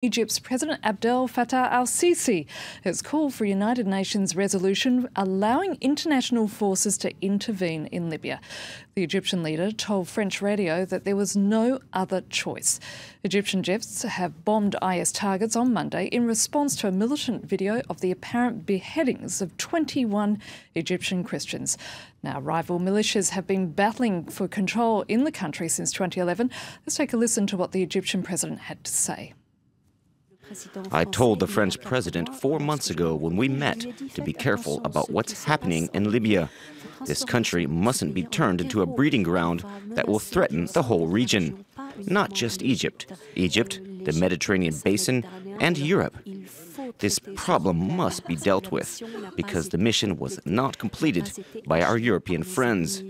Egypt's President Abdel Fattah al-Sisi has called for a United Nations resolution allowing international forces to intervene in Libya. The Egyptian leader told French radio that there was no other choice. Egyptian jets have bombed IS targets on Monday in response to a militant video of the apparent beheadings of 21 Egyptian Christians. Now, rival militias have been battling for control in the country since 2011. Let's take a listen to what the Egyptian president had to say. I told the French president 4 months ago when we met to be careful about what's happening in Libya. This country mustn't be turned into a breeding ground that will threaten the whole region. Not just Egypt, the Mediterranean basin, and Europe. This problem must be dealt with because the mission was not completed by our European friends.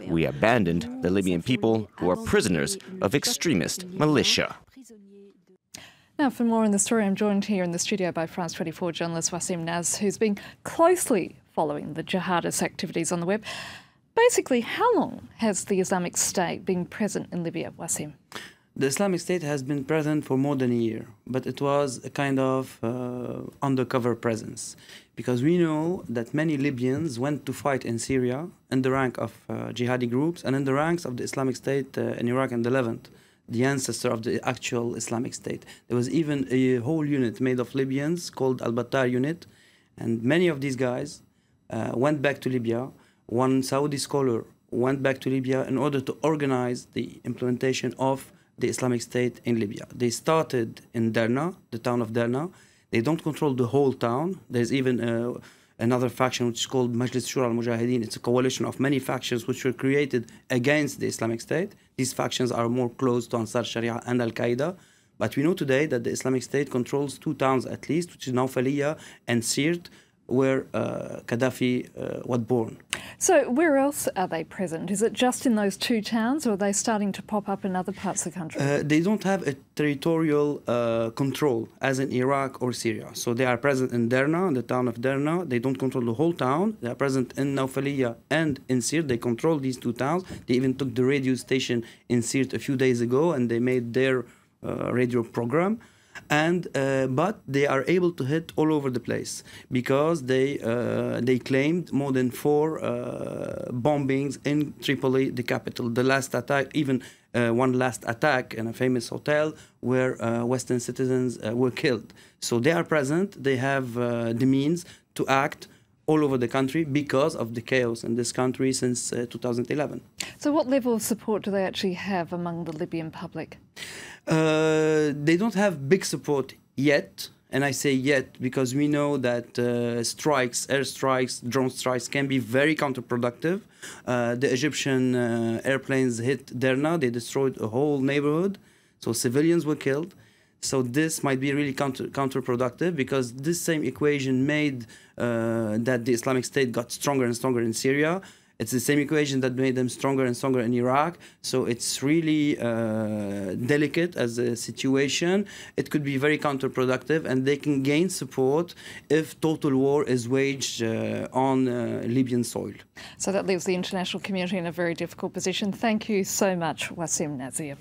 We abandoned the Libyan people who are prisoners of extremist militia. Now, for more on the story, I'm joined here in the studio by France 24 journalist Wassim Nasr, who's been closely following the jihadist activities on the web. Basically, how long has the Islamic State been present in Libya, Wassim? The Islamic State has been present for more than a year, but it was a kind of undercover presence. Because we know that many Libyans went to fight in Syria in the rank of jihadi groups and in the ranks of the Islamic State in Iraq and the Levant, the ancestor of the actual Islamic State. There was even a whole unit made of Libyans called Al-Baghdadi unit, and many of these guys went back to Libya. One Saudi scholar went back to Libya in order to organize the implementation of the Islamic State in Libya. They started in Derna, the town of Derna. They don't control the whole town. There's even another faction which is called Majlis Shura al-Mujahideen. It's a coalition of many factions which were created against the Islamic State. These factions are more close to Ansar Sharia and Al-Qaeda. But we know today that the Islamic State controls 2 towns at least, which is Nawfaliyah and Sirte, where Gaddafi was born. So where else are they present? Is it just in those 2 towns, or are they starting to pop up in other parts of the country? They don't have a territorial control as in Iraq or Syria. So they are present in Derna, the town of Derna. They don't control the whole town. They are present in Nawfaliyah and in Sirte. They control these 2 towns. They even took the radio station in Sirte a few days ago, and they made their radio program. And but they are able to hit all over the place because they claimed more than 4 bombings in Tripoli, the capital. The last attack, even one last attack in a famous hotel where Western citizens were killed. So they are present. They have the means to act all over the country because of the chaos in this country since 2011. So what level of support do they actually have among the Libyan public? They don't have big support yet, and I say yet because we know that airstrikes, drone strikes can be very counterproductive. The Egyptian airplanes hit Derna, they destroyed a whole neighborhood, so civilians were killed. So this might be really counterproductive because this same equation made that the Islamic State got stronger and stronger in Syria. It's the same equation that made them stronger and stronger in Iraq. So it's really delicate as a situation. It could be very counterproductive, and they can gain support if total war is waged on Libyan soil. So that leaves the international community in a very difficult position. Thank you so much, Wassim Nasr.